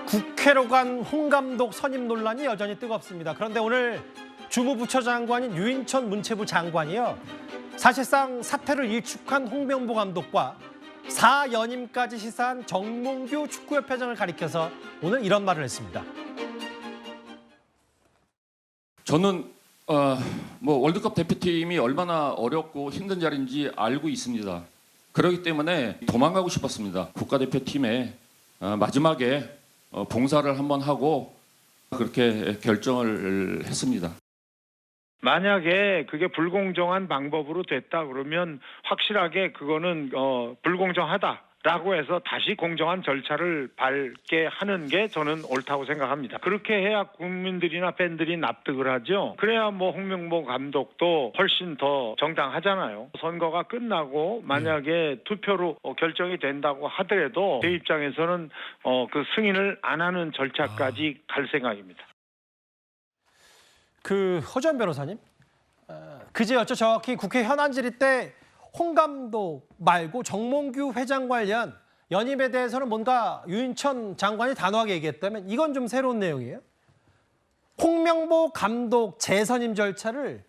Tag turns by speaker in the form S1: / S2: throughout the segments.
S1: 국회로 간 홍 감독 선임 논란이 여전히 뜨겁습니다. 그런데 오늘 주무부처 장관인 유인천 문체부 장관이요. 사실상 사퇴를 일축한 홍명보 감독과 4연임까지 시사한 정몽규 축구협회장을 가리켜서 오늘 이런 말을 했습니다.
S2: 저는 월드컵 대표팀이 얼마나 어렵고 힘든 자리인지 알고 있습니다. 그렇기 때문에 도망가고 싶었습니다. 국가대표팀에 마지막에 봉사를 한번 하고 그렇게 결정을 했습니다.
S3: 만약에 그게 불공정한 방법으로 됐다 그러면 확실하게 그거는 불공정하다라고 해서 다시 공정한 절차를 밟게 하는 게 저는 옳다고 생각합니다. 그렇게 해야 국민들이나 팬들이 납득을 하죠. 그래야 홍명보 감독도 훨씬 더 정당하잖아요. 선거가 끝나고 만약에 투표로 결정이 된다고 하더라도 제 입장에서는 그 승인을 안 하는 절차까지 갈 생각입니다.
S1: 허주한 변호사님, 그제였죠. 정확히 국회 현안 질의 때 홍 감독 말고 정몽규 회장 관련 연임에 대해서는 뭔가 유인천 장관이 단호하게 얘기했다면 이건 좀 새로운 내용이에요. 홍명보 감독 재선임 절차를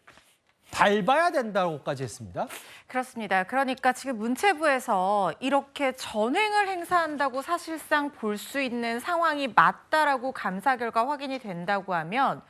S1: 밟아야 된다고까지 했습니다.
S4: 그렇습니다. 그러니까 지금 문체부에서 이렇게 전횡을 행사한다고 사실상 볼 수 있는 상황이 맞다라고 감사 결과 확인이 된다고 하면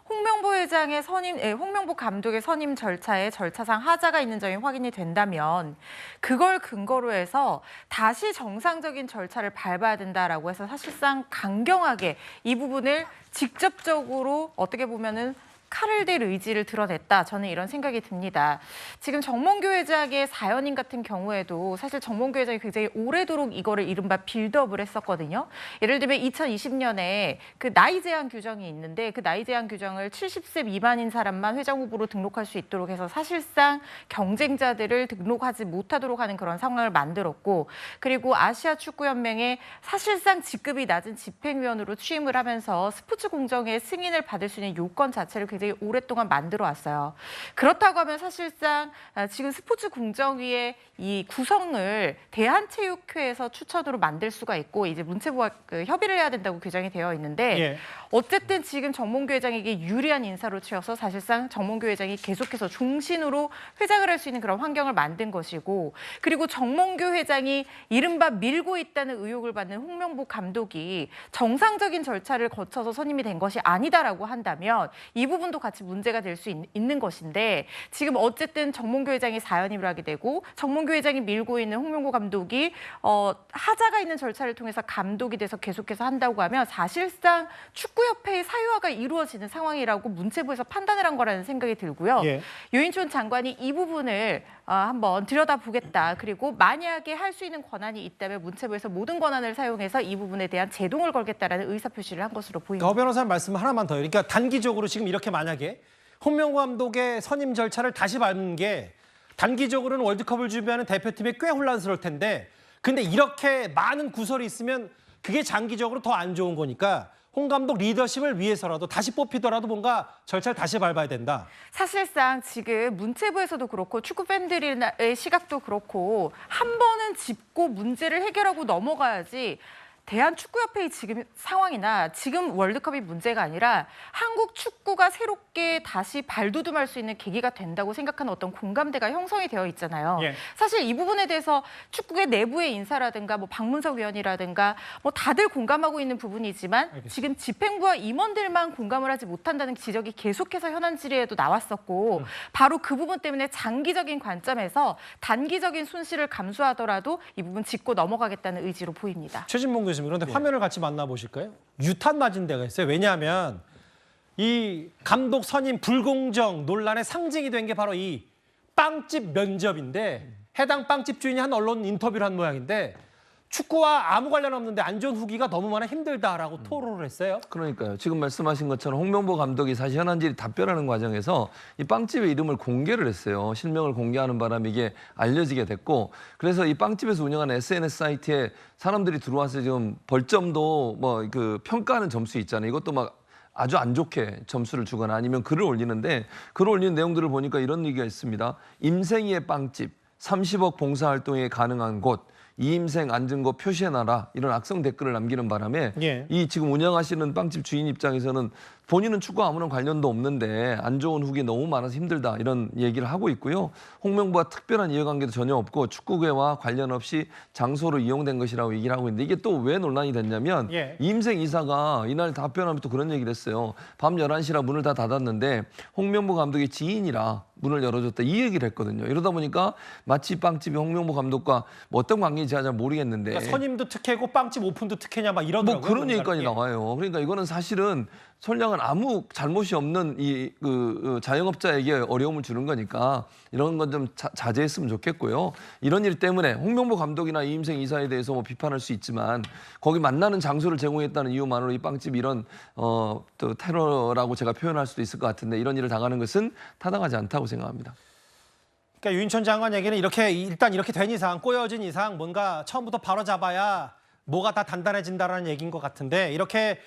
S4: 홍명보 회장의 홍명보 감독의 선임 절차에 절차상 하자가 있는 점이 확인이 된다면 그걸 근거로 해서 다시 정상적인 절차를 밟아야 된다라고 해서 사실상 강경하게 이 부분을 직접적으로 어떻게 보면은 칼을 댈 의지를 드러냈다. 저는 이런 생각이 듭니다. 지금 정몽규 회장의 4연임 같은 경우에도 사실 정몽규 회장이 굉장히 오래도록 이거를 이른바 빌드업을 했었거든요. 예를 들면 2020년에 그 나이 제한 규정이 있는데 그 나이 제한 규정을 70세 미만인 사람만 회장 후보로 등록할 수 있도록 해서 사실상 경쟁자들을 등록하지 못하도록 하는 그런 상황을 만들었고, 그리고 아시아 축구연맹에 사실상 직급이 낮은 집행위원으로 취임을 하면서 스포츠 공정의 승인을 받을 수 있는 요건 자체를 굉장히 오랫동안 만들어 왔어요. 그렇다고 하면 사실상 지금 스포츠 공정위의 이 구성을 대한체육회에서 추천으로 만들 수가 있고 이제 문체부와 협의를 해야 된다고 규정이 되어 있는데 어쨌든 지금 정몽규 회장에게 유리한 인사로 치여서 사실상 정몽규 회장이 계속해서 중심으로 회장을 할 수 있는 그런 환경을 만든 것이고, 그리고 정몽규 회장이 이른바 밀고 있다는 의혹을 받는 홍명보 감독이 정상적인 절차를 거쳐서 선임이 된 것이 아니다라고 한다면 이 부분도 같이 문제가 될 수 있는 것인데, 지금 어쨌든 정몽규 회장이 4연임을 하게 되고 정몽규 회장이 밀고 있는 홍명보 감독이 하자가 있는 절차를 통해서 감독이 돼서 계속해서 한다고 하면 사실상 축구협회의 사유화가 이루어지는 상황이라고 문체부에서 판단을 한 거라는 생각이 들고요. 유인천 장관이 이 부분을 한번 들여다보겠다. 그리고 만약에 할 수 있는 권한이 있다면 문체부에서 모든 권한을 사용해서 이 부분에 대한 제동을 걸겠다라는 의사표시를 한 것으로 보입니다.
S1: 허 변호사님 말씀 하나만 더요. 그러니까 단기적으로 지금 이렇게 만약에 홍명보 감독의 선임 절차를 다시 밟는 게 단기적으로는 월드컵을 준비하는 대표팀에 꽤 혼란스러울 텐데, 근데 이렇게 많은 구설이 있으면 그게 장기적으로 더 안 좋은 거니까 홍 감독 리더십을 위해서라도 다시 뽑히더라도 뭔가 절차를 다시 밟아야 된다.
S4: 사실상 지금 문체부에서도 그렇고 축구 팬들의 시각도 그렇고 한 번은 짚고 문제를 해결하고 넘어가야지 대한축구협회의 지금 상황이나 지금 월드컵이 문제가 아니라 한국 축구가 새롭게 다시 발돋움할 수 있는 계기가 된다고 생각하는 어떤 공감대가 형성이 되어 있잖아요. 사실 이 부분에 대해서 축구계 내부의 인사라든가 박문석 위원이라든가 다들 공감하고 있는 부분이지만 지금 집행부와 임원들만 공감을 하지 못한다는 지적이 계속해서 현안 질의에도 나왔었고 바로 그 부분 때문에 장기적인 관점에서 단기적인 손실을 감수하더라도 이 부분 짚고 넘어가겠다는 의지로 보입니다.
S1: 최진봉 교수님, 그런데 화면을 같이 만나보실까요? 유탄 맞은 데가 있어요. 왜냐하면 이 감독 선임 불공정 논란의 상징이 된 게 바로 이 빵집 면접인데, 해당 빵집 주인이 한 언론 인터뷰를 한 모양인데 축구와 아무 관련 없는데 안 좋은 후기가 너무 많아 힘들다라고 토로를 했어요.
S5: 그러니까요. 지금 말씀하신 것처럼 홍명보 감독이 사실 현안질의 답변하는 과정에서 이 빵집의 이름을 공개를 했어요. 실명을 공개하는 바람에 이게 알려지게 됐고, 그래서 이 빵집에서 운영하는 SNS 사이트에 사람들이 들어와서 지금 벌점도 평가하는 점수 있잖아요. 이것도 아주 안 좋게 점수를 주거나 아니면 글을 올리는데, 글을 올리는 내용들을 보니까 이런 얘기가 있습니다. 임생이의 빵집, 30억 봉사활동이 가능한 곳, 이임생 앉은 거 표시해놔라 이런 악성 댓글을 남기는 바람에
S1: 예.
S5: 이 지금 운영하시는 빵집 주인 입장에서는 본인은 축구와 아무런 관련도 없는데 안 좋은 후기 너무 많아서 힘들다 이런 얘기를 하고 있고요. 홍명보와 특별한 이해관계도 전혀 없고 축구계와 관련 없이 장소로 이용된 것이라고 얘기를 하고 있는데 이게 또 왜 논란이 됐냐면
S1: 예.
S5: 이임생 이사가 이날 답변하면서 또 그런 얘기를 했어요. 밤 11시라 문을 다 닫았는데 홍명보 감독의 지인이라 문을 열어줬다 이 얘기를 했거든요. 이러다 보니까 마치 빵집이 홍명보 감독과 뭐 어떤 관계인지 잘 모르겠는데
S1: 그러니까 선임도 특혜고 빵집 오픈도 특혜냐 막
S5: 뭐
S1: 이러더라고요.
S5: 그런 얘기까지
S1: 예.
S5: 나와요. 그러니까 이거는 사실은 설령은 아무 잘못이 없는 이 자영업자에게 어려움을 주는 거니까 이런 건 좀 자제했으면 좋겠고요. 이런 일 때문에 홍명보 감독이나 이임생 이사에 대해서 뭐 비판할 수 있지만 거기 만나는 장소를 제공했다는 이유만으로 이 빵집 이런 또 테러라고 제가 표현할 수도 있을 것 같은데 이런 일을 당하는 것은 타당하지 않다고 생각합니다.
S1: 그러니까 유인천 장관 얘기는 이렇게 일단 이렇게 된 이상 꼬여진 이상 뭔가 처음부터 바로 잡아야 뭐가 다 단단해진다라는 얘기인 것 같은데 이렇게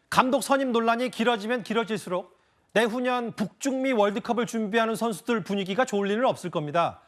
S1: 감독 선임 논란이 길어지면 길어질수록 내후년 북중미 월드컵을 준비하는 선수들 분위기가 좋을 리는 없을 겁니다.